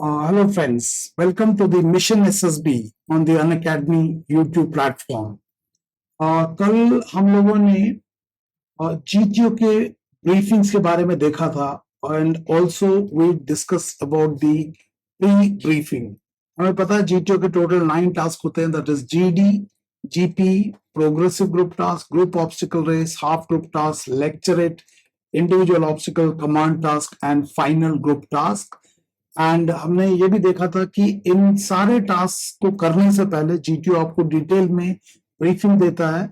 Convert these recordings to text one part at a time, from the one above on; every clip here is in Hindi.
Hello friends, welcome to the Mission SSB on the Unacademy YouTube platform. कल हम लोगों ने GTO के ब्रीफिंग्स के बारे में देखा था and also we discuss about the pre briefing. हमें पता है GTO के टोटल 9 टास्क होते हैं, that is GD, GP, progressive group task, group obstacle race, half group task, lecturette, individual obstacle, command task and final group task. And हमने ये भी देखा था कि इन सारे टास्क को करने से पहले GTO आपको डिटेल में ब्रीफिंग देता है.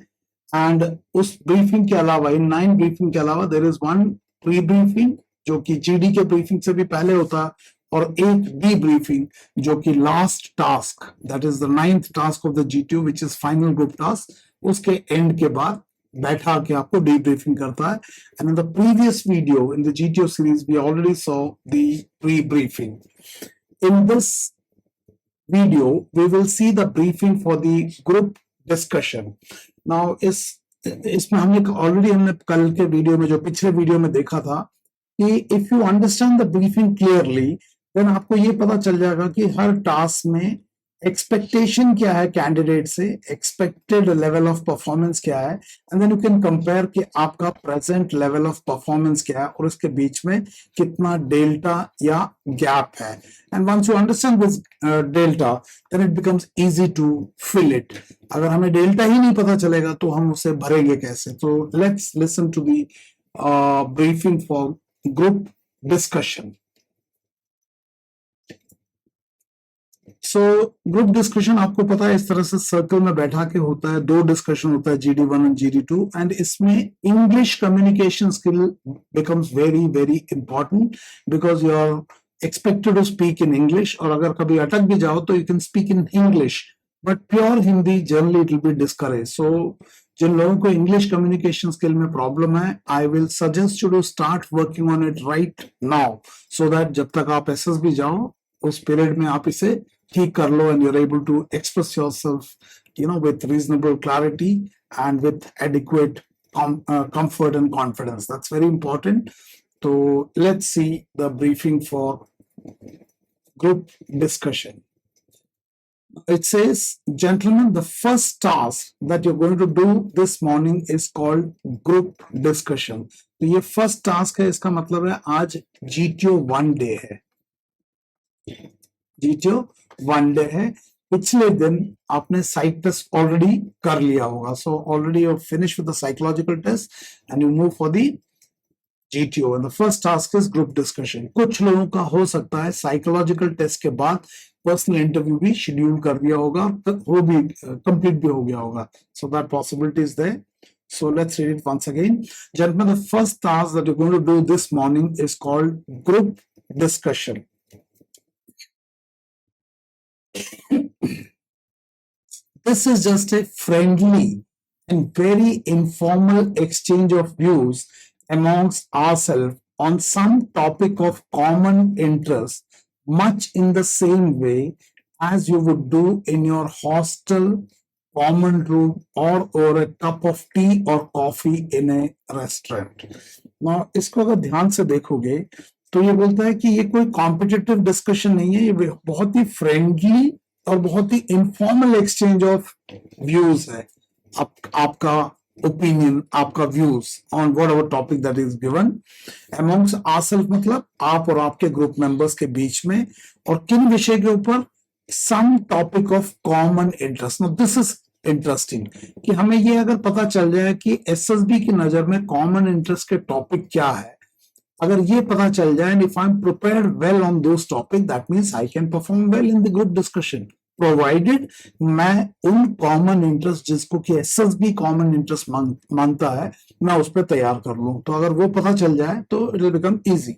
एंड उस ब्रीफिंग के अलावा, इन 9 ब्रीफिंग के अलावा, there is one pre briefing जो कि GD के ब्रीफिंग से भी पहले होता है, और एक डी ब्रीफिंग जो कि last task, that is the 9th task of the GTO which is final group task, उसके एंड के बाद बैठा के आपको debriefing करता है. And in the previous video in the GTO series, we already saw the pre-briefing. In this video, we will see the briefing for the group discussion. Now, इसमें हमने कल के वीडियो में, जो पिछले वीडियो में देखा था कि if you understand the briefing clearly, then आपको ये पता चल जाएगा कि हर टास्क में एक्सपेक्टेशन क्या है कैंडिडेट से, एक्सपेक्टेड लेवल ऑफ परफॉर्मेंस क्या है, and then you can compare कि आपका प्रेजेंट लेवल ऑफ परफॉर्मेंस क्या है और उसके बीच में कितना डेल्टा या गैप है. And once you understand this delta, then it becomes easy to fill it. अगर हमें डेल्टा ही नहीं पता चलेगा तो हम उसे भरेंगे कैसे? तो let's listen to the briefing for group discussion. So group discussion आपको पता है इस तरह से सर्कल में बैठा के होता है. 2 डिस्कशन होता है, GD1 एंड GD2, एंड इसमें English communication skill becomes very very important because you are expected to speak in English. और अगर कभी अटक भी जाओ तो you can speak in English, but pure Hindi generally it will be discourage. So जिन लोगों को इंग्लिश कम्युनिकेशन स्किल में प्रॉब्लम है, I will suggest you to start working on it right now, so that जब तक आप SSB जाओ उस पीरियड में आप इसे ठीक कर लो and you're able to express yourself, with reasonable clarity and with adequate comfort and confidence. That's very important. So let's see the briefing for group discussion. It says, gentlemen, the first task that you're going to do this morning is called group discussion. तो ये first task है, इसका मतलब है आज GTO 1 day है. GTO 1 day है. पिछले दिन आपने साइक टेस्ट ऑलरेडी कर लिया होगा. So already you finish with the psychological test and you move for the GTO. And the first task is group discussion. कुछ लोगों का हो सकता है साइकोलॉजिकल टेस्ट के बाद पर्सनल इंटरव्यू भी शेड्यूल कर दिया होगा, तो वो भी कंप्लीट भी हो गया होगा. So that possibility is there. So let's read it once again. Gentlemen, the first task that you're going to do this morning is called group discussion. This is just a friendly and very informal exchange of views amongst ourselves on some topic of common interest, much in the same way as you would do in your hostel, common room, or over a cup of tea or coffee in a restaurant. Now, इसको अगर ध्यान से देखोगे तो ये बोलता है कि ये कोई कॉम्पिटिटिव डिस्कशन नहीं है, ये बहुत ही फ्रेंडली और बहुत ही इनफॉर्मल एक्सचेंज ऑफ व्यूज है. आपका ओपिनियन, आपका views on whatever topic that is given amongst ourself, मतलब आप और आपके ग्रुप मेंबर्स के बीच में, और किन विषय के ऊपर? Some topic of common interest. Now this is interesting कि हमें ये अगर पता चल जाए कि SSB की नजर में कॉमन इंटरेस्ट के टॉपिक क्या है, अगर ये पता चल जाए, and if I'm prepared well on those topics, that means I can perform well in the group discussion, provided मैं उन कॉमन इंटरेस्ट जिसको कि SSB कॉमन इंटरेस्ट मानता है, मैं उस पर तैयार कर लूं. तो अगर वो पता चल जाए तो it will become easy.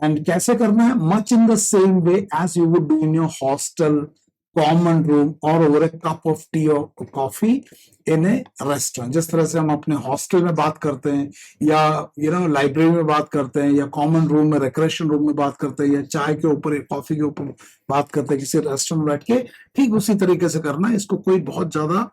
And कैसे करना है? Much in the same way as you would do in your hostel, common room or over a cup of tea or coffee in a restaurant. जिस तरह से हम अपने हॉस्टल में बात करते हैं या लाइब्रेरी में बात करते हैं या कॉमन रूम में रिक्रेशन रूम में बात करते हैं या चाय के ऊपर या कॉफी के ऊपर बात करते हैं किसी रेस्टोरेंट में बैठ के, ठीक उसी तरीके से करना है। इसको कोई बहुत ज्यादा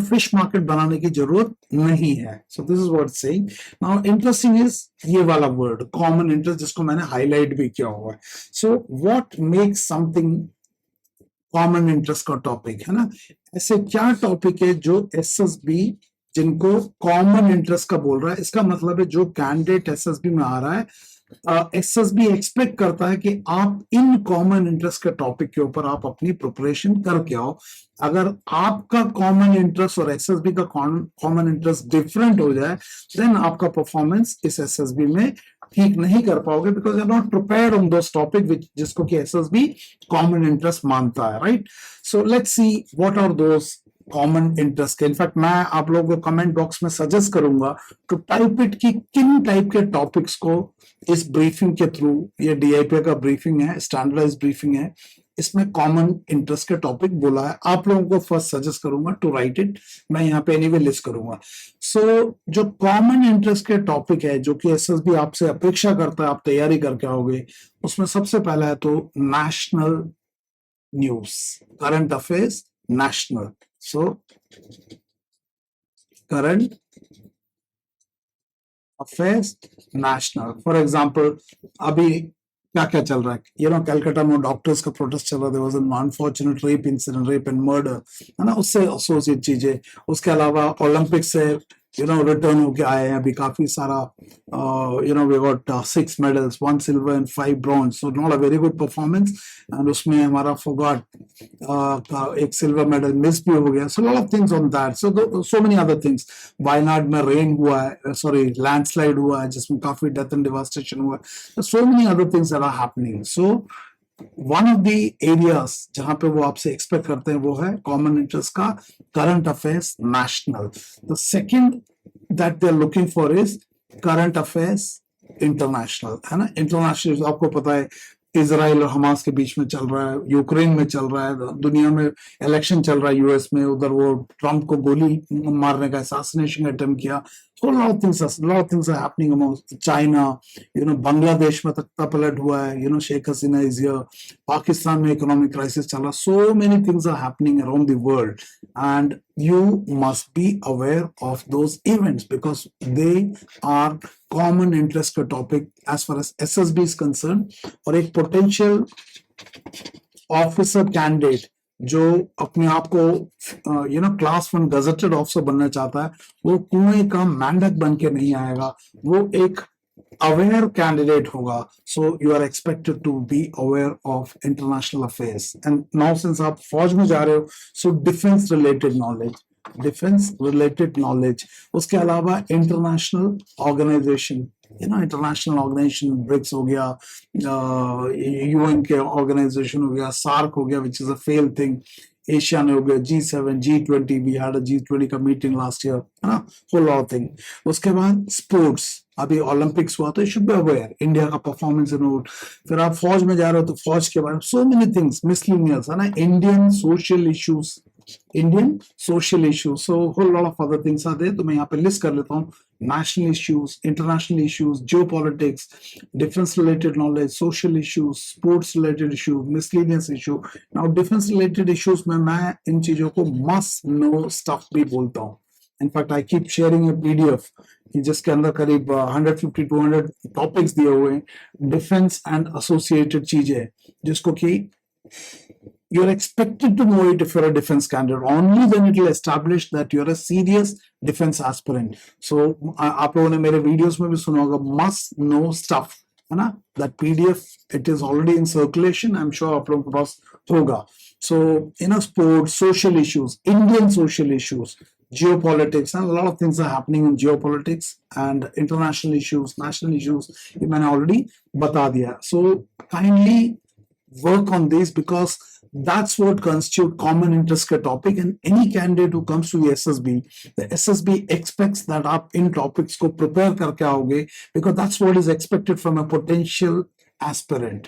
फिश मार्केट बनाने की जरूरत नहीं है। So this is what saying. Now interesting is ये वाला वर्ड कॉमन इंटरेस्ट, जिसको मैंने हाईलाइट भी किया हुआ है। So what makes something common interest का टॉपिक है ना, ऐसे क्या टॉपिक है जो एसएसबी जिनको कॉमन इंटरेस्ट का बोल रहा है। इसका मतलब है जो कैंडिडेट एसएसबी में आ रहा है, एसएसबी एक्सपेक्ट करता है कि आप इन कॉमन इंटरेस्ट के टॉपिक के ऊपर आप अपनी प्रिपरेशन करके आओ। अगर आपका कॉमन इंटरेस्ट और एसएसबी का कॉमन इंटरेस्ट डिफरेंट हो जाए, देन आपका परफॉर्मेंस इस एसएसबी में ठीक नहीं कर पाओगे, because you are not prepared on those topic जिसको कि एसएसबी कॉमन इंटरेस्ट मानता है, right. So let's see what are those common interest के। इनफैक्ट मैं आप लोगों को कमेंट बॉक्स में सजेस्ट करूंगा टू टाइप इट कि किन टाइप के टॉपिक्स को इस ब्रीफिंग के थ्रू, ये डीआईपी का ब्रीफिंग है, स्टैंडर्डाइज ब्रीफिंग है, इसमें कॉमन इंटरेस्ट के टॉपिक बोला है। आप लोगों को फर्स्ट सजेस्ट करूंगा टू राइट इट, मैं यहाँ पे एनीवे लिस्ट करूंगा। सो जो कॉमन इंटरेस्ट के टॉपिक है जो कि एसएसबी आपसे अपेक्षा करता है आप तैयारी करके आओगे, उसमें सबसे पहला है तो national news, current affairs national. So current affairs national, for example अभी क्या क्या चल रहा है, कलकत्ता में डॉक्टर्स का प्रोटेस्ट चल रहा है, there was an unfortunate rape incident, rape and murder, है ना, उससे एसोसिएट चीजें। उसके अलावा ओलंपिक से रिटर्न होके आए हैं अभी काफी सारा, we got 6 medals, 1 silver and 5 bronze, so not a very good performance। and उसमें हमारा फॉरगॉट एक सिल्वर मेडल मिस भी हो गया। So lot of things on that, so many other things. Wayanad में रेन हुआ है, सॉरी लैंडस्लाइड हुआ है जिसमें काफी डेथ एंड डिवास्टेशन हुआ है। So many other things are happening. So one of the areas जहां पे वो आपसे एक्सपेक्ट करते हैं वो है कॉमन इंटरेस्ट का current affairs national. The second that they are looking for is current affairs international, है ना। इंटरनेशनल आपको पता है इजराइल और हमास के बीच में चल रहा है, यूक्रेन में चल रहा है, दुनिया में इलेक्शन चल रहा है यूएस में, उधर वो ट्रंप को गोली मारने का असैसिनेशन अटेम्प्ट किया। So a lot of things are happening among China, Bangladesh में तख्ता पलट हुआ है, शेख हसीना इज हियर, पाकिस्तान में इकोनॉमिक क्राइसिस चल रहा, so many things are happening around the world and you must be aware of those events because they are common interest का topic as far as SSB is concerned। और एक potential ऑफिसर कैंडिडेट जो अपने आप को क्लास 1 गजेटेड ऑफिसर बनना चाहता है, वो कुएं का मेंढक बन के नहीं आएगा, वो एक अवेयर कैंडिडेट होगा। So you are expected to be aware of international affairs. And now since आप फौज में जा रहे हो, सो डिफेंस रिलेटेड नॉलेज, उसके अलावा international organization, international organization, BRICS हो गया, यूएन के ऑर्गेनाइजेशन हो गया, सार्क हो गया which is a fail thing, Asia ने हो गया, G7, G20, we had a G20 का मीटिंग लास्ट ईयर, है ना, होल लॉट थिंग। उसके बाद स्पोर्ट्स, अभी ओलंपिक्स हुआ तो you should be aware India का परफॉर्मेंस इन। फिर आप फौज में जा रहे हो तो फौज के बारे में सो मेनी थिंग्स, मिसलिनियस, है ना, Indian social issues, so whole lot of other things are there. तो मैं यहाँ पे लिस्ट कर लेता हूँ, national issues, international issues, geopolitics, defense related knowledge, social issues, sports related issues, miscellaneous issue। now defense related issues में मैं इन चीजों को must know stuff भी बोलता हूँ। in fact I keep sharing a PDF कि जिसके अंदर करीब 150-200 टॉपिक्स दिए हुए हैं, डिफेंस एंड एसोसिएटेड चीजें, जिसको कि you're expected to know it if you're a defense candidate, only then it will establish that you're a serious defense aspirant। so आप लोगों ने मेरे वीडियोस में भी सुना होगा must know stuff, है ना, that PDF it is already in circulation, I'm sure आप लोगों के पास होगा। so sports, social issues, Indian social issues, geopolitics, and a lot of things are happening in geopolitics and international issues, national issues, ये मैंने already बता दिया। so kindly work on this because that's what constitute common interest का topic, and any candidate who comes to the SSB expects that आप इन topics को prepare करके आओगे because that's what is expected from a potential aspirant।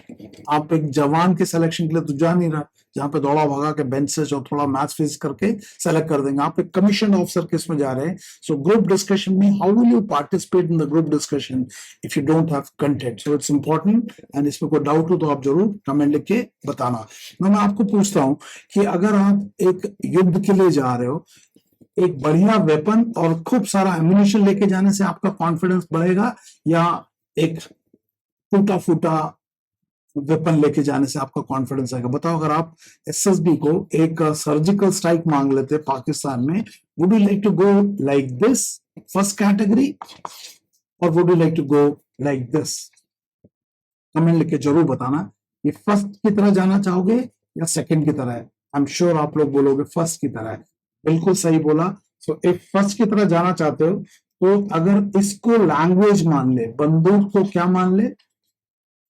आप एक जवान के selection के लिए तो जा नहीं रहा, जहाँ पे दौड़ा भगा के बेंच से जो थोड़ा मैथ्स फिजिक्स करके सेलेक्ट कर देंगे। आप एक कमीशन ऑफिसर किस में जा रहे हैं। सो ग्रुप डिस्कशन में how will you participate in the group discussion if you don't have content. So it's important, and इसमें कोई डाउट हो तो आप जरूर कमेंट लिख के बताना। मैं आपको पूछता हूँ कि अगर आप एक युद्ध के लिए जा रहे हो, एक बढ़िया वेपन और खूब सारा एम्यूनिशन लेके जाने से आपका कॉन्फिडेंस बढ़ेगा, या एक टूटा फूटा वेपन लेके जाने से आपका कॉन्फिडेंस आएगा? बताओ, अगर आप एसएसबी को एक सर्जिकल स्ट्राइक मांग लेते पाकिस्तान में, would you like to go like this first category, और would you like to go like this? Comment लिख के जरूर बताना। ये फर्स्ट की तरह जाना चाहोगे या सेकंड की तरह है? आई एम श्योर आप लोग बोलोगे फर्स्ट की तरह है। बिल्कुल सही बोला। सो इफ फर्स्ट की तरह जाना चाहते हो तो अगर इसको लैंग्वेज मान ले, बंदूक को क्या मान ले,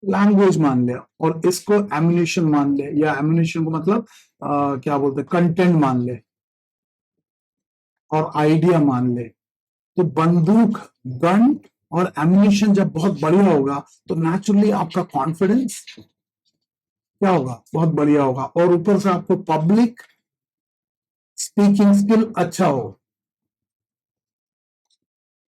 लैंग्वेज मान ले, और इसको एम्यूनिशन मान ले, या एम्यूनिशन को मतलब क्या बोलते हैं, कंटेंट मान ले, और आइडिया मान ले, तो बंदूक, गन और एम्यूनिशन जब बहुत बढ़िया होगा तो नेचुरली आपका कॉन्फिडेंस क्या होगा, बहुत बढ़िया होगा। और ऊपर से आपको पब्लिक स्पीकिंग स्किल अच्छा हो,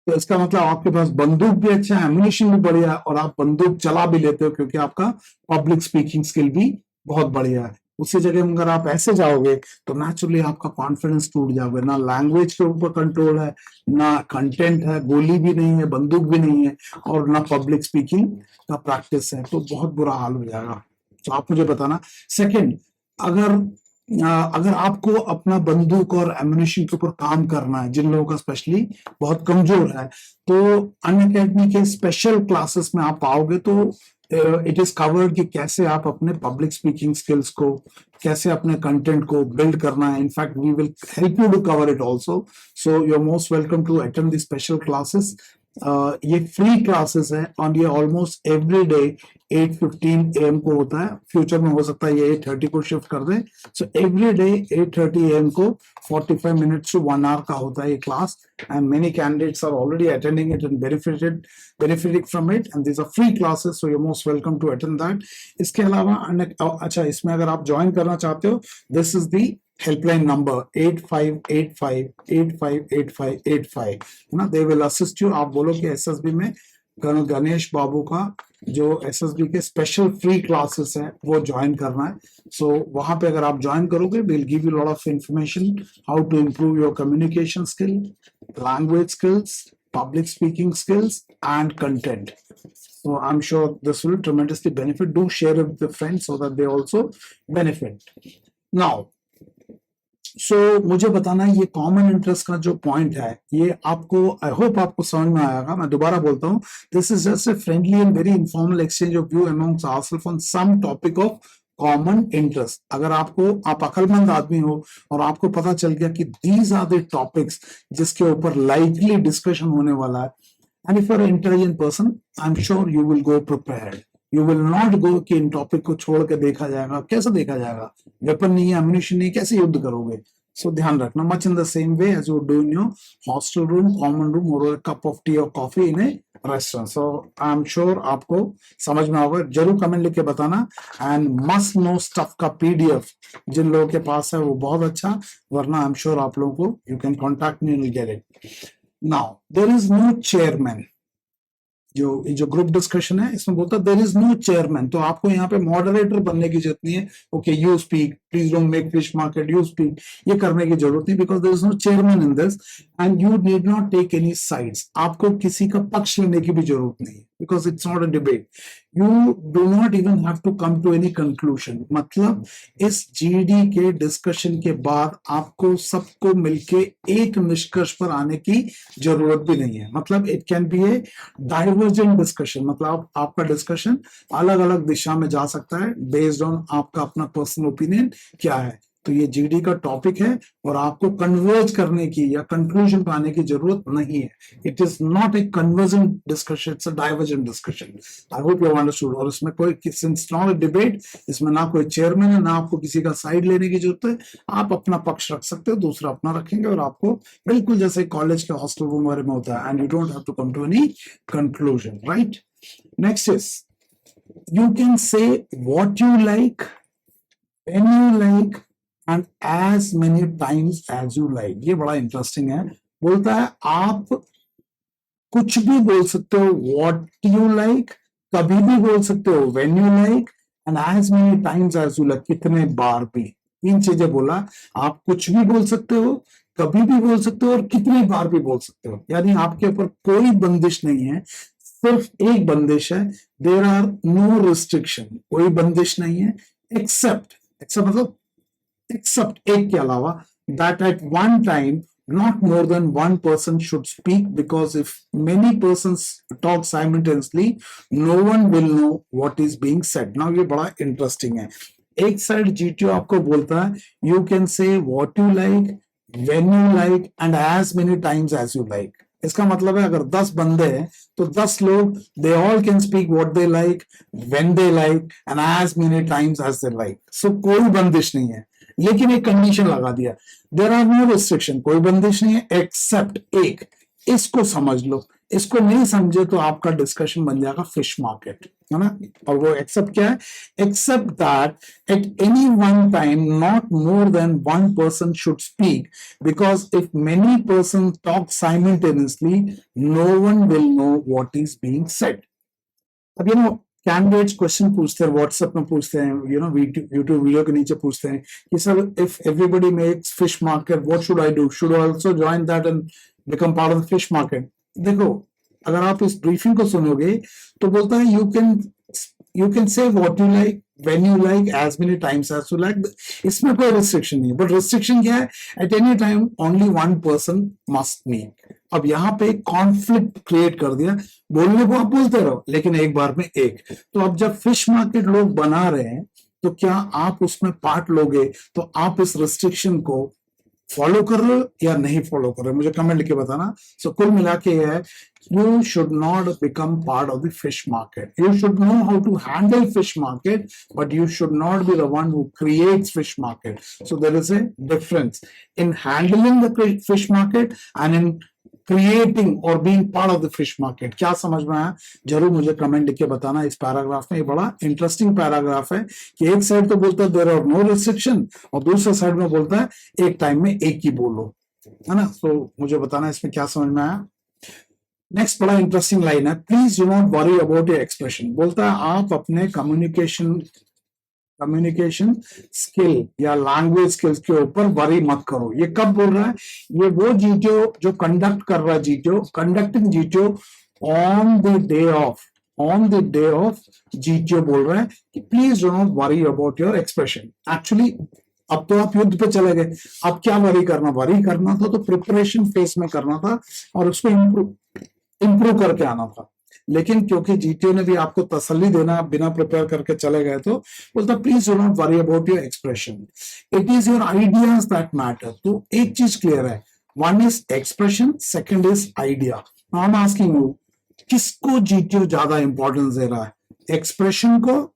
तो इसका मतलब आपके पास बंदूक भी अच्छा है, एम्यूनिशन भी बढ़िया है, और आप बंदूक चला भी लेते हो क्योंकि आपका पब्लिक स्पीकिंग स्किल भी बहुत बढ़िया है। उसी जगह अगर आप ऐसे जाओगे तो नेचुरली आपका कॉन्फिडेंस टूट जाओगे। ना लैंग्वेज के ऊपर कंट्रोल है, ना कंटेंट है, गोली भी नहीं है, बंदूक भी नहीं है, और ना पब्लिक स्पीकिंग का प्रैक्टिस है, तो बहुत बुरा हाल हो जाएगा। तो आप मुझे बताना। सेकंड, अगर अगर आपको अपना बंदूक और एम्यूनिशन के ऊपर काम करना है, जिन लोगों का स्पेशली बहुत कमजोर है, तो अनअकैडमी के स्पेशल क्लासेस में आप आओगे तो इट इज कवर्ड कि कैसे आप अपने पब्लिक स्पीकिंग स्किल्स को, कैसे अपने कंटेंट को बिल्ड करना है। In fact we will help you to cover it also. So you are most welcome to attend the special classes. ये फ्री क्लासेस है और ये ऑलमोस्ट एवरी डे 8:15 AM को होता है। फ्यूचर में हो सकता है ये 8:30 को शिफ्ट कर दे। सो एवरी डे 8:30 AM को 45 मिनट्स टू 1 hour का होता है ये class, and many candidates are already attending it and benefiting from it, and these are free classes, so you're most welcome to attend that. इसके अलावा अच्छा, इसमें अगर आप ज्वाइन करना चाहते हो, this is the helpline number 8585858585 है ना, दे विल असिस्ट यू। आप बोलो कि एसएसबी में कल गणेश बाबू का जो एसएसबी के स्पेशल फ्री क्लासेस हैं वो ज्वाइन करना है। सो वहां पे अगर आप ज्वाइन करोगे, will give you lot of information how to improve your communication skill, language skills, public speaking skills and content. So I'm sure this will tremendously benefit. Do share it with your friends so that they also benefit. Now, मुझे बताना ये कॉमन इंटरेस्ट का जो पॉइंट है, ये आपको, आई होप आपको समझ में आएगा। मैं दोबारा बोलता हूँ, this is just a friendly and very informal exchange of view amongst ourself on some topic of common interest. अगर आप अकलमंद आदमी हो और आपको पता चल गया कि दीज आर द टॉपिक्स जिसके ऊपर लाइकली डिस्कशन होने वाला है, and if you are intelligent person, I am sure you will go prepared. You will not go कि इन टॉपिक को छोड़ के देखा जाएगा। कैसे देखा जाएगा? वेपन नहीं है, एम्यूनिशन नहीं, कैसे युद्ध करोगे? सो ध्यान रखना, much in the same way as you do in your hostel room, common room, और कप ऑफ टी और coffee in a restaurant. So I am sure आपको समझ में होगा। जरूर कमेंट लिख के बताना। एंड मस्ट नो स्टफ का पीडीएफ जिन लोगों के पास है वो बहुत अच्छा, वरना आई एम श्योर आप लोगों को, you can contact me and get it. Now there is no chairman. जो ग्रुप डिस्कशन है इसमें बोलता है देयर इज नो चेयरमैन, तो आपको यहाँ पे मॉडरेटर बनने की जरूरत नहीं है। Okay, you speak, please don't make fish market, you speak, ये करने की जरूरत नहीं, because there is no chairman in this, and you need not take any sides. आपको किसी का पक्ष लेने की भी जरूरत नहीं है, because it's not a debate. You do not even have to come to any conclusion. मतलब इस जीडी के डिस्कशन के बाद आपको सबको मिलके एक निष्कर्ष पर आने की जरूरत भी नहीं है। मतलब it can be A divergent discussion, मतलब आपका डिस्कशन अलग अलग दिशा में जा सकता है बेस्ड ऑन आपका अपना पर्सनल ओपिनियन क्या है। तो ये जीडी का टॉपिक है और आपको कन्वर्ज करने की या कंक्लूजन पर आने की जरूरत नहीं है। It is not a convergent discussion, it's a divergent discussion. I hope you understood. और इसमें कोई, सिंस नॉट अ डिबेट, इसमें ना कोई चेयरमैन है, ना आपको किसी का साइड लेने की जरूरत है। आप अपना पक्ष रख सकते हो, दूसरा अपना रखेंगे, और आपको बिल्कुल जैसे कॉलेज के हॉस्टल रूम वगैरह में होता है, and you don't have to come to any conclusion, right? Next is, you can say what you like, when you like and as many times as you like। ये बड़ा इंटरेस्टिंग है। बोलता है आप कुछ भी बोल सकते हो, व्हाट यू लाइक, कभी भी बोल सकते हो when you like, and as many times as you like, कितने बार भी। तीन चीजें बोला, आप कुछ भी बोल सकते हो, कभी भी बोल सकते हो और कितनी बार भी बोल सकते हो। यानी आपके ऊपर कोई बंदिश नहीं है, सिर्फ एक बंदिश है, देर आर नो रिस्ट्रिक्शन, कोई बंदिश नहीं है, एक्सेप्ट, एक्सेप्ट मतलब except एक के अलावा, that at one time not more than one person should speak, because if many persons talk simultaneously no one will know what is being said। now ये बड़ा इंटरेस्टिंग है। एक साइड जीटीओ आपको बोलता है you can say what you like, when you like and as many times as you like. इसका मतलब है अगर 10 बंदे हैं तो 10 लोग, they all can speak what they like, when they like and as many times as they like. So कोई बंदिश नहीं है, लेकिन एक कंडीशन लगा दिया, देर आर नो रिस्ट्रिक्शन, कोई बंदिश नहीं है, एक्सेप्ट एक। इसको समझ लो, इसको नहीं समझे तो आपका डिस्कशन बन जाएगा फिश मार्केट, है ना। और वो एक्सेप्ट क्या है, except that at any one time not more than one person should speak, because if many person talk simultaneously no one will know what is being said. अब कैंडिडेट्स क्वेश्चन पूछते हैं, व्हाट्सएप में पूछते हैं, यूट्यूब वीडियो के नीचे पूछते हैं कि sir if everybody makes fish market what should I do, should I also join that and become part of the fish market. देखो, अगर आप इस ब्रीफिंग को सुनोगे तो बोलता है you can say what you like, when you like, as many times as you like. इसमें कोई रिस्ट्रिक्शन नहीं है, बट रिस्ट्रिक्शन क्या है, at any time only one person must meet. अब यहाँ पे कॉन्फ्लिक्ट क्रिएट कर दिया, बोलने को आप बोलते रहो लेकिन एक बार में एक। तो अब जब फिश मार्केट लोग बना रहे हैं तो क्या आप उसमें पार्ट लोगे, तो आप इस रिस्ट्रिक्शन को फॉलो कर रहे हो या नहीं फॉलो कर रहे हो, मुझे कमेंट लिख के बताना। सो कुल मिला के है, you should not become part of the fish market. You should know how to handle fish market, but you should not be the one who creates fish market. So there is a difference in handling the fish market and in creating or being part of the fish market। क्या समझ में आया जरूर मुझे कमेंट लिख के बताना। इस पैराग्राफ में ये बड़ा इंटरेस्टिंग पैराग्राफ है कि एक साइड तो बोलता है देयर आर नो रिस्ट्रिक्शन और दूसरे साइड में बोलता है एक टाइम में एक ही बोलो, है ना। तो मुझे बताना इसमें क्या समझ में आया। नेक्स्ट बड़ा इंटरेस्टिंग लाइन है, please do not worry about your expression. बोलता है आप अपने कम्युनिकेशन स्किल या लैंग्वेज स्किल्स के ऊपर वरी मत करो। ये कब बोल रहा है, ये वो जीटीओ जो कंडक्ट कर रहा है, GTO conducting GTO on the day of GTO बोल रहा है कि please do not worry about your expression. Actually अब तो आप युद्ध पे चले गए, अब क्या वरी करना था तो प्रिपरेशन फेज में करना था और उसको इंप्रूव करके आना था। लेकिन क्योंकि जीटीओ ने भी आपको तसल्ली देना, बिना प्रिपेयर करके चले गए, तो बोलता please do not worry about your expression, it is your ideas that matter. तो एक चीज क्लियर है, one is expression, second is idea. I am asking you, किसको जीटीओ ज्यादा इंपॉर्टेंस दे रहा है, एक्सप्रेशन को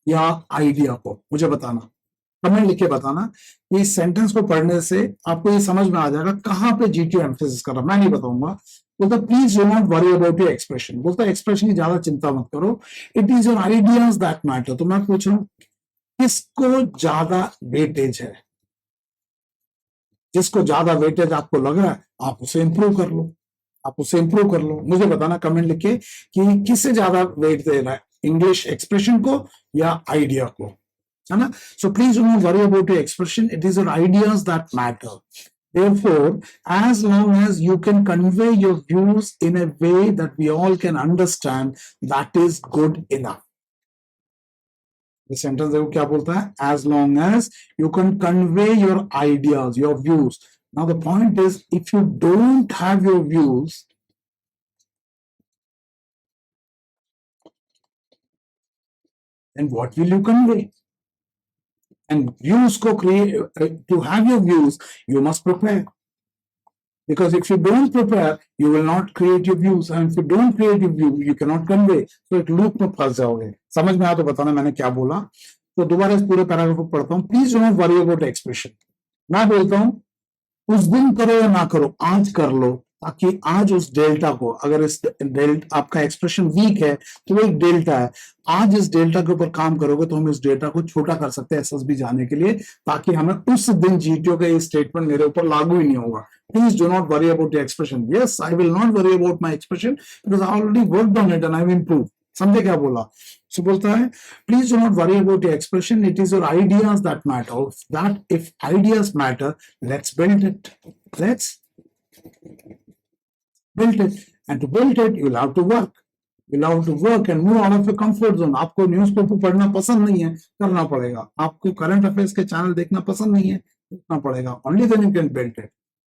या आइडिया को? मुझे बताना, कमेंट लिख के बताना। ये सेंटेंस को पढ़ने से आपको ये समझ में आ जाएगा कहां पे जीटीओ एम्फेसिस कर रहा है, मैं नहीं बताऊंगा। बोलता please do not worry about your expression, बोलता एक्सप्रेशन की ज्यादा चिंता मत करो, it is your ideas that matter. तो मैं पूछ रहा हूं किसको ज्यादा वेटेज है, जिसको ज्यादा वेटेज आपको लग रहा है आप उसे इंप्रूव कर लो, मुझे बताना कमेंट लिख के कि किससे ज्यादा वेट दे रहा है, इंग्लिश एक्सप्रेशन को या आइडिया को, है ना। So please do not worry about your expression, it is your ideas that matter. Therefore, as long as you can convey your views in a way that we all can understand, that is good enough. The sentence देखो क्या बोलता है, as long as you can convey your ideas, your views. Now the point is, if you don't have your views, then what will you convey? And views को create, to have your views, you must prepare. Because if you don't prepare, you will not create your views, and if you don't create your view, you cannot convey. So एक लूप में फंस जाओगे। समझ में आया तो बताना मैंने क्या बोला। तो दोबारा इस पूरे पैराग्राफ को पढ़ता हूँ। Please do not worry about expression. मैं बोलता हूँ उस दिन करो या ना करो, आज कर लो, ताकि आज उस डेल्टा को, अगर इस डेल्टा आपका एक्सप्रेशन वीक है तो वो एक डेल्टा है, आज इस डेल्टा के ऊपर काम करोगे तो हम इस डेल्टा को छोटा कर सकते हैं एसएसबी जाने के लिए, ताकि हमें उस दिन जीटीओ का ये स्टेटमेंट मेरे ऊपर लागू ही नहीं होगा। Please do not worry about your expression. Yes, I will not worry about my expression because I already worked on it and I have improved. समझे क्या बोला? सो बोलता है please do not worry about your expression, it is your ideas that matter, that if ideas matter let's build it, let's build it, and to build it you'll have to work, you'll have to work and move out of your comfort zone। आपको न्यूज़पेपर पढ़ना पसंद नहीं है, करना पड़ेगा। आपको करंट अफेयर्स के चैनल देखना पसंद नहीं है, देखना पड़ेगा। only then you can build it,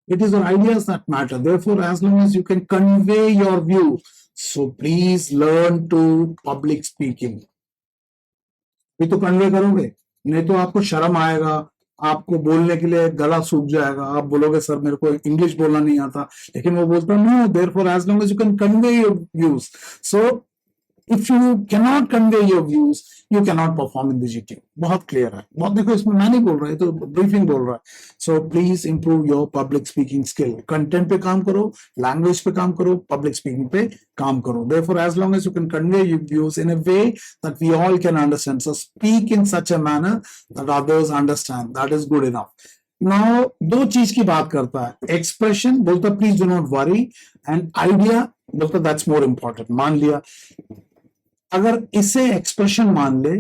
it is your ideas that matter, therefore as long as you can convey your view, so please learn to public speaking। भी तो कन्वे करोगे, नहीं तो आपको शर्म आएगा, आपको बोलने के लिए गला सूख जाएगा, आप बोलोगे सर मेरे को इंग्लिश बोलना नहीं आता, लेकिन वो बोलता no, therefore as long as you can convey your views, so if you cannot convey your views you cannot perform in the GTO. बहुत क्लियर है, बहुत। देखो इसमें मैं नहीं बोल रहा है, तो ब्रीफिंग बोल रहा है। So please improve your public speaking skill, content पे काम करो, लैंग्वेज पे काम करो, पब्लिक स्पीकिंग पे काम करो। Therefore as long as you can convey your views in a way that we all can understand, so speak in such a manner that others understand, that is good enough. Now दो चीज की बात करता है, एक्सप्रेशन बोलता please do not worry, and idea बोलता दैट्स मोर इंपॉर्टेंट। मान लिया अगर इसे एक्सप्रेशन मान ले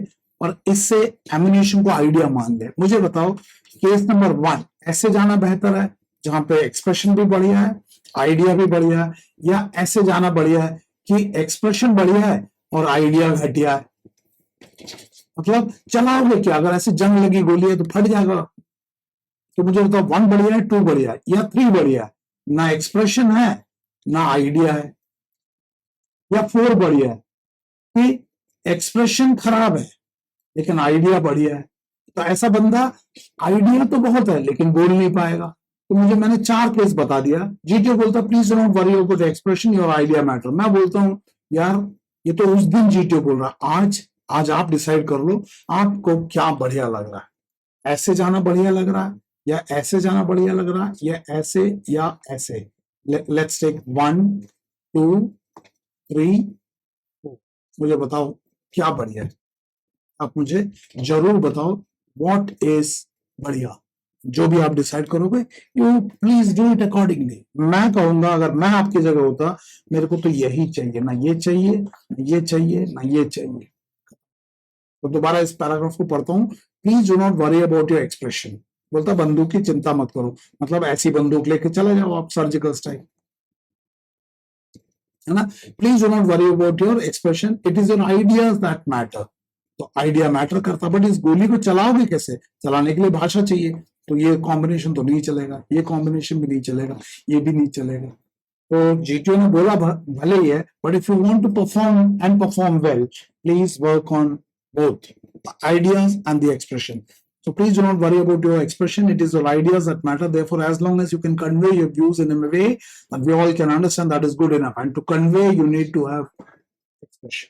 और इससे एमिनेशन को आइडिया मान ले, मुझे बताओ केस नंबर 1 ऐसे जाना बेहतर है जहां पे एक्सप्रेशन भी बढ़िया है, आइडिया भी बढ़िया है, या ऐसे जाना बढ़िया है कि एक्सप्रेशन बढ़िया है और आइडिया घटिया है? मतलब चलाओगे क्या? अगर ऐसे जंग लगी गोली है तो फट जाएगा। तो मुझे बताओ 1 बढ़िया है, 2 बढ़िया है, या 3 बढ़िया है? ना एक्सप्रेशन है ना आइडिया है, या 4 बढ़िया है कि एक्सप्रेशन खराब है लेकिन आइडिया बढ़िया है? तो ऐसा बंदा आइडिया तो बहुत है लेकिन बोल नहीं पाएगा। तो मैंने 4 केस बता दिया। जीटीओ बोलता please don't worry about expression, your idea matter. मैं बोलता हूं यार ये तो उस दिन जीटीओ बोल रहा है, आज आप डिसाइड कर लो आपको क्या बढ़िया लग रहा है, ऐसे जाना बढ़िया लग रहा है या ऐसे जाना बढ़िया लग रहा है, या ऐसे या ऐसे। Let's take 1 2 3 4। मुझे बताओ क्या बढ़िया है, आप मुझे जरूर बताओ व्हाट इज बढ़िया। जो भी आप डिसाइड करोगे you please do it accordingly. मैं कहूंगा अगर मैं आपकी जगह होता मेरे को तो यही चाहिए, ना ये चाहिए ना ये चाहिए ना ये चाहिए। तो दोबारा इस पैराग्राफ को पढ़ता हूं, please do not worry about your expression. बोलता बंदूक की चिंता मत करो, मतलब ऐसी बंदूक लेके चले जाओ आप सर्जिकल स्ट्राइक, है ना। Please do not worry about your expression, it is your ideas that matter. तो आइडिया मैटर करता, बट इस गोली को चलाओगे कैसे? चलाने के लिए भाषा चाहिए, तो ये कॉम्बिनेशन तो नहीं चलेगा, ये कॉम्बिनेशन भी नहीं चलेगा, ये भी नहीं चलेगा। तो जीटीओ ने बोला भले ही है, but if you want to perform and perform well please work on both ideas and the expression. So please do not worry about your expression. It is your ideas that matter. Therefore, as long as you can convey your views in a way that we all can understand, that is good enough. And to convey, you need to have expression.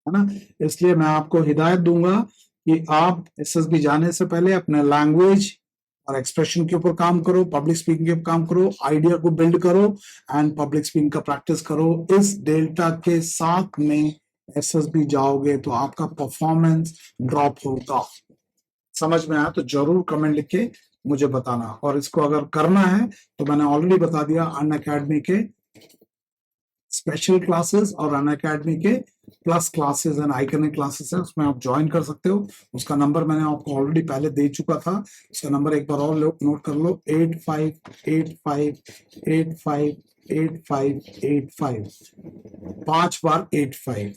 है ना? इसलिए मैं आपको हिदायत दूंगा कि आप एसएसबी जाने से पहले अपने लैंग्वेज और एक्सप्रेशन के ऊपर काम करो, पब्लिक स्पीकिंग के ऊपर काम करो, आइडिया को बिल्ड करो एंड पब्लिक स्पीकिंग का प्रैक्टिस करो। इस डेल्टा के साथ में एसएसबी जाओगे तो आपका परफॉर्मेंस ड्रॉप होगा। समझ में आया तो जरूर कमेंट लिख के मुझे बताना। और इसको अगर करना है तो मैंने ऑलरेडी बता दिया, अनअकैडमी के स्पेशल क्लासेस और अनअकैडमी के plus classes and iconic classes है, उसमें आप ज्वाइन कर सकते हो। उसका नंबर मैंने आपको ऑलरेडी पहले दे चुका था, उसका नंबर एक बार और नोट कर लो, 8585858585, 5 बार 85।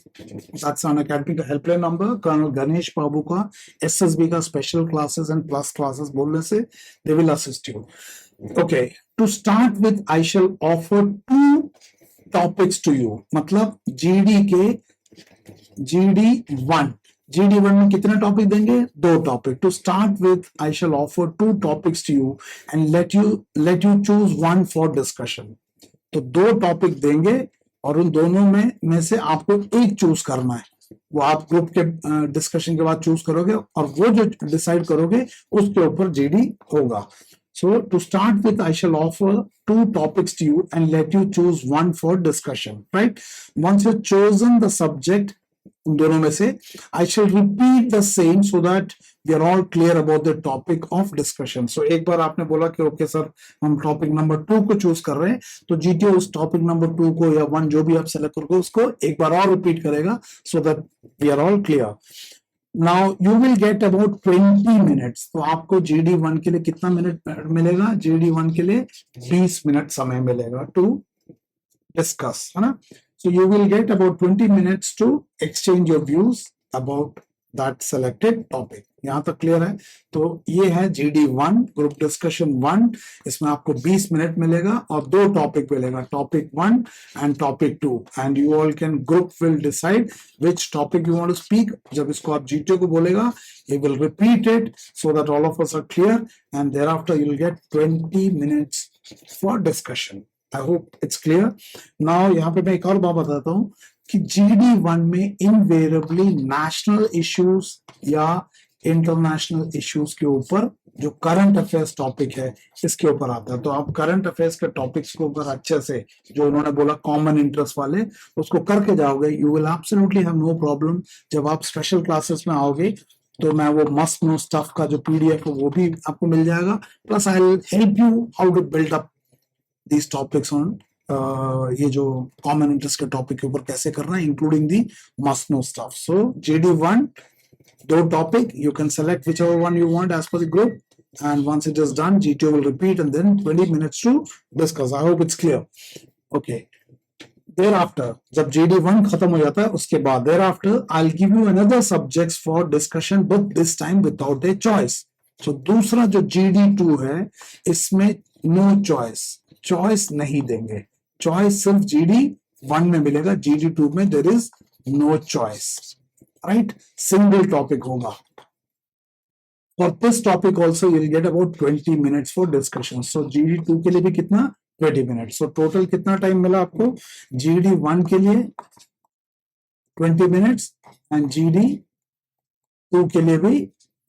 दैट्स अनअकैडमी का helpline number. Colonel Ganesh Babu का एसएसबी का special classes and plus classes बोलने से they will assist you. Okay, to start with I shall offer 2 topics to you. मतलब जीडी के GD1 में कितने टॉपिक देंगे? 2 topic. To start with I shall offer 2 topics to you and let you choose 1 for discussion. तो 2 टॉपिक देंगे और उन दोनों में से आपको एक चूज करना है, वो आप ग्रुप के डिस्कशन के बाद चूज करोगे और वो जो डिसाइड करोगे उसके ऊपर जीडी होगा। So to start with, I shall offer two topics to you and let you choose one for discussion, right? Once you've chosen the subject, उन दोनों में से I shall repeat the same so that we are all clear about the topic of discussion. So एक बार आपने बोला कि ओके सर हम टॉपिक नंबर 2 को चूज कर रहे हैं, तो जीटीओ उस टॉपिक नंबर 2 को या 1 जो भी आप सेलेक्ट करोगे उसको एक बार और रिपीट करेगा so that we are all clear. Now you will get about 20 minutes. तो आपको GD1 के लिए कितना मिनट मिलेगा? GD1 के लिए 20 मिनट समय मिलेगा to discuss, है ना? So you will get about 20 minutes to exchange your views about that selected topic. यहाँ तक क्लियर है? तो ये है GD1 ग्रुप डिस्कशन 1. इसमें आपको 20 मिनट मिलेगा और 2 टॉपिक मिलेगा, topic 1 and topic 2, and you all can group will decide which topic you want to speak. जब इसको आप GTO को बोलेगा, he will repeat it so that all of us are clear, and thereafter you will get 20 minutes for discussion. I hope it's clear. Now यहाँ पे मैं एक और बात बताता हूँ कि GD1 में इनवेरिएबली नेशनल इश्यूज या इंटरनेशनल इश्यूज के ऊपर जो करंट अफेयर्स टॉपिक है इसके ऊपर आता है. तो आप करंट अफेयर्स के टॉपिक्स को अगर अच्छे से, जो उन्होंने बोला कॉमन इंटरेस्ट वाले, उसको करके जाओगे, you will absolutely have no problem. जब आप स्पेशल क्लासेस में आओगे तो मैं वो मस्ट नो स्टफ का जो PDF है वो भी आपको मिल जाएगा. Plus I will help you how to build up these topics on ये जो कॉमन इंटरेस्ट के टॉपिक के ऊपर कैसे करना है, including the must know stuff. So GD1 2 topic, you can select whichever one you want as per the group, and once it is done GTO will repeat and then 20 minutes to discuss. I hope it's clear. Okay, thereafter जब GD1 खत्म हो जाता है उसके बाद thereafter I'll give you another subjects for discussion, but this time without a choice. So दूसरा जो GD2 है इसमें no choice, चॉइस नहीं देंगे. चॉइस सिर्फ GD1 में मिलेगा, GD2 में there is no choice, right? Single topic होगा. For this topic also you will get about 20 minutes for discussion. So GD2 के लिए भी कितना? 20 मिनट. सो टोटल कितना टाइम मिला आपको? GD1 के लिए 20 मिनट्स एंड GD2 के लिए भी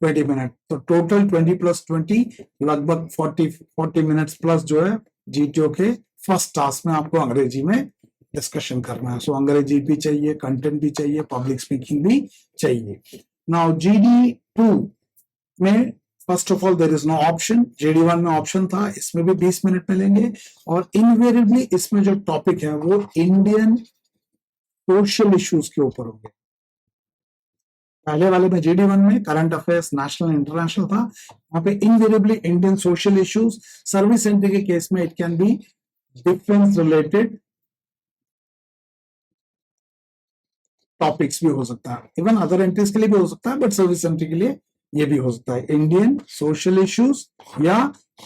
20 मिनट. तो टोटल 20 + 20 लगभग 40 मिनट्स प्लस जो है GTO के फर्स्ट टास्क में आपको अंग्रेजी में डिस्कशन करना है. सो अंग्रेजी भी चाहिए, कंटेंट भी चाहिए, पब्लिक स्पीकिंग भी चाहिए. नाउ GD2 में first of all there is no option. GD1 में ऑप्शन था, इसमें भी 20 मिनट मिलेंगे और इनवेरिएबली इसमें जो टॉपिक है वो इंडियन सोशल इश्यूज के ऊपर होंगे. पहले वाले में GD1 में करंट अफेयर्स नेशनल इंटरनेशनल था, वहां पे invariably Indian social issues. Service entry के केस में it can be defence related topics भी हो सकता है, इवन अदर एंट्रीज के लिए भी हो सकता है, बट सर्विस एंट्री के लिए ये भी हो सकता है. इंडियन सोशल इश्यूज या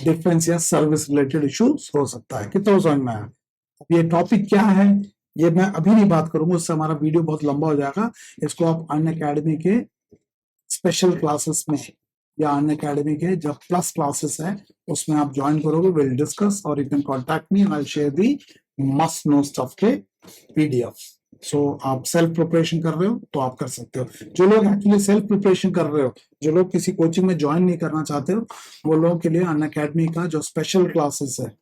डिफेंस या सर्विस रिलेटेड इश्यूज हो सकता है. कितना समझ में आया? अब ये टॉपिक क्या है ये मैं अभी नहीं बात करूंगा, उससे हमारा वीडियो बहुत लंबा हो जाएगा. इसको आप अनअकैडमी के स्पेशल क्लासेस में या अनअकैडमी के जब प्लस क्लासेस है उसमें आप ज्वाइन करोगे, विल डिस्कस, और you can contact me, I will share the must know stuff के PDF. सो आप सेल्फ प्रिपरेशन कर रहे हो तो आप कर सकते हो. जो लोग एक्चुअली सेल्फ प्रिपरेशन कर रहे हो, जो लोग किसी कोचिंग में ज्वाइन नहीं करना चाहते हो, वो लोगों के लिए अनअकैडमी का जो स्पेशल क्लासेस है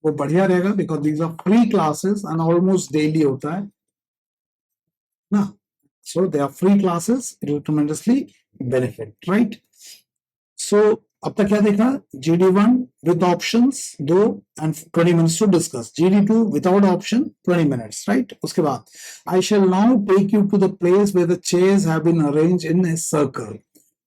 वो बढ़िया रहेगा, because these are free classes and almost daily होता है ना. So they are free classes, it will tremendously benefit, right? So अब तक क्या देखा? GD1 with options 2 and 20 minutes to discuss. GD2 without option 20 minutes, right? उसके बाद I shall now take you to the place where the chairs have been arranged in a circle.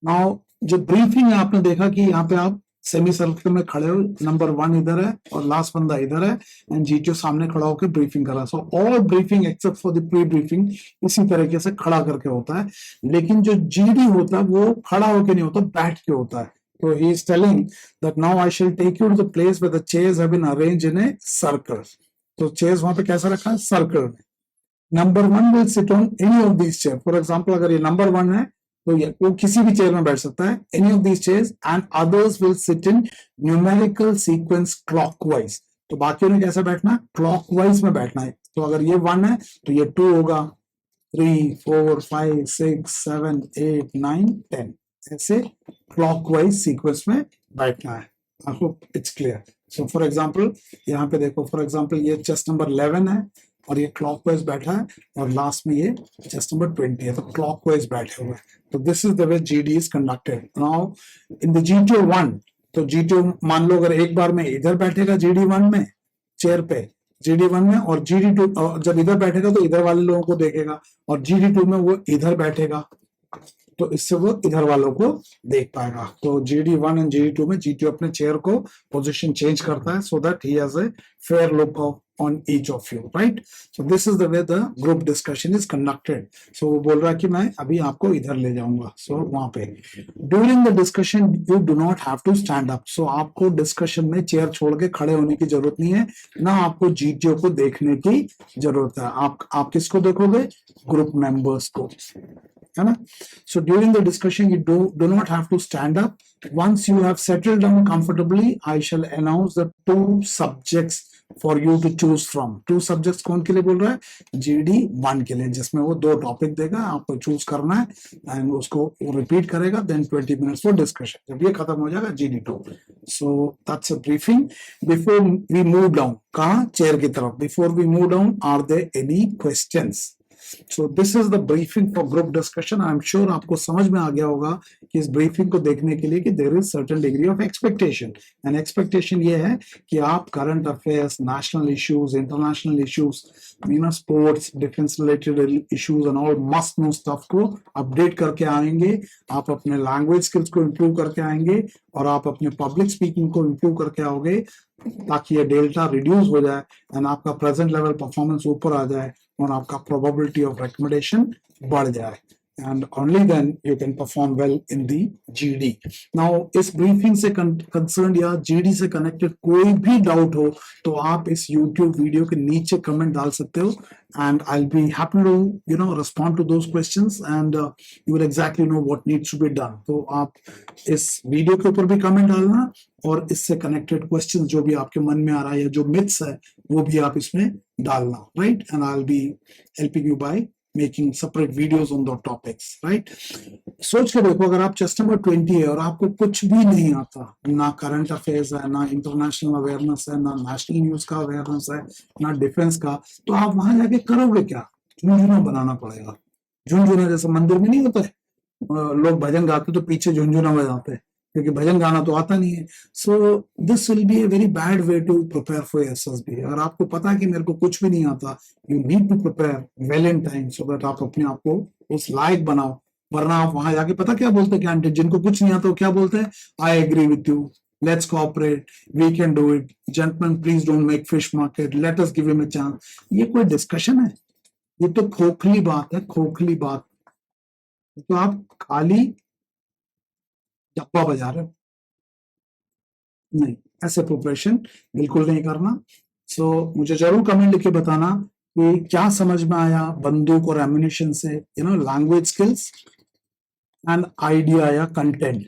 Now जो ब्रीफिंग आपने देखा कि यहाँ पे आप सेमी सर्कल में खड़े हो, नंबर 1 इधर है और लास्ट बंदा इधर है, एंड GTO सामने खड़ा होकर ब्रीफिंग कर रहा है. So all briefing except for the pre briefing इसी तरीके से खड़ा करके होता है. लेकिन जो GD होता है वो खड़ा होकर नहीं होता, बैठ के होता है. So he is telling that now I shall take you to the place where the chairs have been arranged in a circle. तो chairs वहां पे कैसा रखा है? सर्कल में. Number 1 will sit on any of these chairs. For example, अगर ये number 1 है तो वो किसी भी चेयर में बैठ सकता है, any of these chairs, and others will sit in numerical sequence clockwise. तो बाकियों ने कैसे बैठना है? clockwise में बैठना है. तो अगर ये 1 है तो ये 2 होगा, 3, 4, 5, 6, 7, 8, 9, 10, ऐसे क्लॉकवाइज सीक्वेंस में बैठना है. I hope it's clear. So for example यहाँ पे देखो, फॉर एग्जाम्पल ये चेस्ट नंबर 11 है और ये क्लॉकवाइज बैठा है और लास्ट में ये चेस्ट नंबर 20 है, तो क्लॉकवाइज बैठे हुए हैं. तो this is the way GD is conducted. Now in the GTO 1, तो जीटीओ मान लो अगर एक बार में इधर बैठेगा जीडी 1 में चेयर पे, जीडी 1 में, और जीडी 2 जब इधर बैठेगा तो इधर वाले लोगों को देखेगा, और जीडी 2 में वो इधर बैठेगा तो इससे वो इधर वालों को देख पाएगा. तो जीडी 1 एंड जीडी 2 में जीटीओ अपने चेयर को पोजीशन चेंज करता है so that he has a fair look on each of you, right. So this is the way the group discussion is conducted. So वो बोल रहा है कि मैं अभी आपको इधर ले जाऊंगा. सो वहां पे during the discussion you do not have to stand up. So आपको डिस्कशन में चेयर छोड़ के खड़े होने की जरूरत नहीं है, ना आपको जीटीओ को देखने की जरूरत है. आप किसको देखोगे? ग्रुप मेंबर्स को, है ना. So during the discussion you do not have to stand up. Once you have settled down comfortably, I shall announce the 2 subjects for you to choose from. 2 subjects कौन के लिए बोल रहा है? GD 1 के लिए, जिसमें वो 2 टॉपिक देगा, आपको चूज करना है एंड उसको रिपीट करेगा. Then 20 minutes for discussion. जब ये खत्म हो जाएगा GD 2. So that's a briefing. Before we move down, कहाँ? चेयर की तरफ. Before we move down, are there any questions? So this is the briefing for group discussion. I am sure आपको समझ में आ गया होगा कि इस briefing को देखने के लिए कि there is certain degree of expectation. And expectation ये है कि आप current affairs, national issues, international issues, sports, defense related issues and all must know stuff को update करके आएंगे. आप अपने language skills को improve करके आएंगे और आप अपने public speaking को improve करके आओगे ताकि ये डेल्टा रिड्यूस हो जाए एंड आपका प्रेजेंट लेवल परफॉर्मेंस ऊपर आ जाए और आपका प्रोबेबिलिटी ऑफ रिकमेंडेशन बढ़ जाए. and only then you can perform well in the GD. Now इस ब्रीफिंग से कंसर्न या GD से कनेक्टेड कोई भी डाउट हो तो आप इस YouTube वीडियो के नीचे कमेंट डाल सकते हो and I'll be happy to respond to those questions and you will exactly know what needs to be done. तो आप इस वीडियो के ऊपर भी कमेंट डालना और इससे कनेक्टेड क्वेश्चंस जो भी आपके मन में आ रहा है या जो मिथ्स है वो भी आप इसमें डालना, right. And I will be helping you by making separate videos on the topics, right. सोच के देखो अगर आप चेस्ट नंबर 20 है और आपको कुछ भी नहीं आता, ना करंट अफेयर्स है, ना इंटरनेशनल अवेयरनेस है, ना नेशनल न्यूज का अवेयरनेस है, ना डिफेंस का, तो आप वहां जाके करोगे क्या? झुंझुना बनाना पड़ेगा. झुंझुना जैसे मंदिर में नहीं होता है, लोग भजन गाते तो पीछे झुंझुना बजाते हैं क्योंकि भजन गाना तो आता नहीं है. So this will be a very bad way to prepare for SSB. अगर आपको पता है कि मेरे को कुछ भी नहीं आता, you need to prepare well in time so that आप अपने आप को उस लायक बनाओ. वरना आप वहां जाके पता क्या बोलते हैं कैंडिडेट जिनको कुछ नहीं आता, वो क्या बोलते हैं? I agree with you, let's cooperate, we can do it, gentleman please don't make fish market, let us give him a chance. ये कोई डिस्कशन है? ये तो खोखली बात है, खोखली बात. तो आप खाली डब्बा बजा रहे हो. नहीं, ऐसे प्रिपरेशन बिल्कुल नहीं करना. सो मुझे जरूर कमेंट लिख के बताना कि क्या समझ में आया बंदूक और एम्युनिशन से, लैंग्वेज स्किल्स एंड आइडिया या कंटेंट.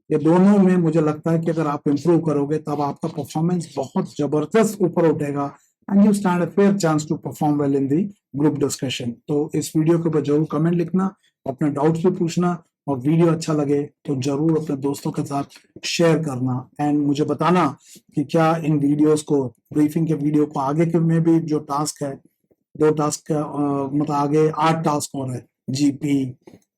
ये दोनों में मुझे लगता है कि अगर आप इंप्रूव करोगे तब आपका परफॉर्मेंस बहुत जबरदस्त ऊपर उठेगा and you stand a fair chance to perform well in the group discussion. तो इस वीडियो के ऊपर जरूर कमेंट लिखना, अपने डाउट्स भी पूछना और वीडियो अच्छा लगे तो जरूर अपने दोस्तों के साथ शेयर करना एंड मुझे बताना कि क्या इन वीडियोस को, ब्रीफिंग के वीडियो को आगे के में भी जो टास्क है, 2 टास्क मतलब आगे 8 टास्क और है, GP,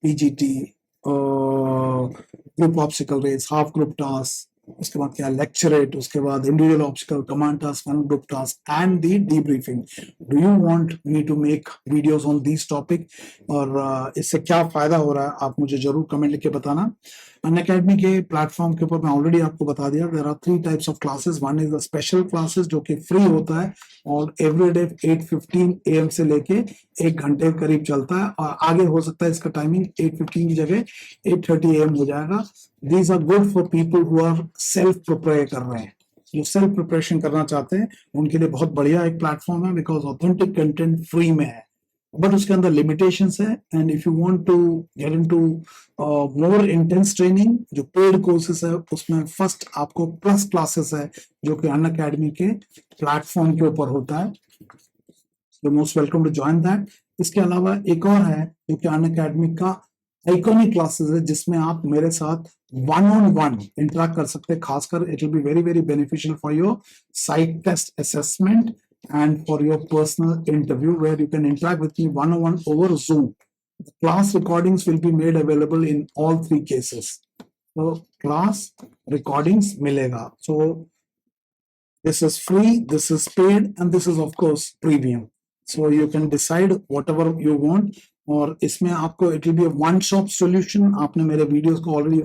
PGT, group obstacle race, half group task, उसके बाद क्या लेक्चरेट, उसके बाद individual obstacle, command task, one group task and the debriefing. Do you want me to make videos on this topic और इससे क्या फायदा हो रहा है आप मुझे जरूर कमेंट लिख के बताना. अनअकैडमी के प्लेटफॉर्म के ऊपर मैं ऑलरेडी आपको बता दिया, there are 3 types of classes. One is the special classes जो कि फ्री होता है और एवरीडे 8:15 AM से लेके 1 घंटे करीब चलता है और आगे हो सकता है इसका टाइमिंग 8:15 की जगह 8:30 AM हो जाएगा. These are good for people who are self prepare कर रहे हैं, जो सेल्फ प्रिपरेशन करना चाहते हैं उनके लिए बहुत बढ़िया एक प्लेटफॉर्म है बिकॉज ऑथेंटिक कंटेंट फ्री में है बट उसके अंदर लिमिटेशंस है. And if you want to get into more intense training, जो पेड कोर्सेज है उसमें फर्स्ट आपको प्लस क्लासेस है जो कि अनअकैडमी के प्लेटफॉर्म के ऊपर होता है. You most welcome to join that. इसके अलावा एक और है जो कि अनअकैडमी का आइकॉनिक क्लासेस है जिसमें आप मेरे साथ वन ऑन वन इंटरेक्ट कर सकते हैं. खासकर it will be very very beneficial for your site test assessment and for your personal interview where you can interact with me one-on-one over Zoom. The class recordings will be made available in all three cases. So class recordings milega. So this is free, this is paid, and this is of course premium. So you can decide whatever you want. और इसमें आपको it will B one shop solution. आपने मेरे वीडियोस को ऑलरेडी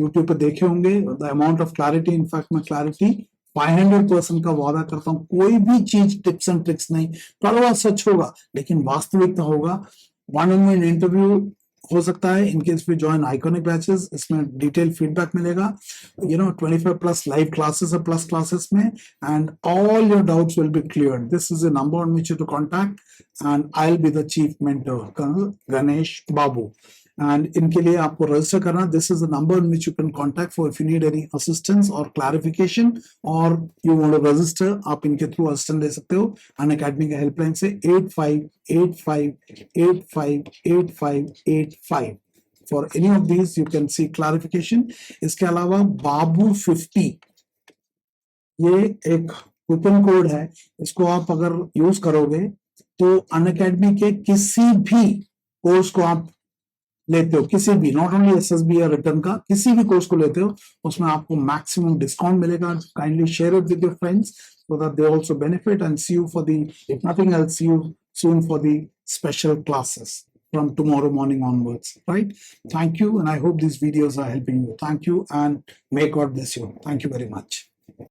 यूट्यूब पे देखे होंगे. The amount of clarity, in fact मैं क्लैरिटी 500% का वादा करता हूं. कोई भी चीज टिप्स एंड ट्रिक्स नहीं, कड़वा सच होगा लेकिन वास्तविकता होगा. वन ऑन वन इंटरव्यू हो सकता है in case we join iconic batches. इसमें डिटेल फीडबैक मिलेगा. 25+ लाइव क्लासेस है प्लस क्लासेस में, and all your doubts will be cleared. This is a number on which you to contact, and I'll be the chief mentor, Col Ganesh Babu. And इनके लिए आपको रजिस्टर करना. This is the number in which you can contact for if you need any assistance और क्लैरिफिकेशन और यू वांट टू रजिस्टर. आप इनके थ्रू असिस्टेंट ले सकते हो अनअकैडमी के हेल्पलाइन से 8585858585. For any of these you can see clarification. इसके अलावा बाबू 50 ये एक कूपन कोड है. इसको आप अगर यूज करोगे तो अनअकैडमी के किसी भी कोर्स को आप लेते हो, किसी भी, नॉट ओनली एसएसबी या रिटर्न का, किसी भी कोर्स को लेते हो उसमें आपको मैक्सिमम डिस्काउंट मिलेगा. Kindly share it with your friends so that they also benefit, and see you for the, if nothing else, see you soon for the special classes from tomorrow morning onwards, right? Thank you, and I hope these videos are helping you. Thank you, and may God bless you. Thank you very much.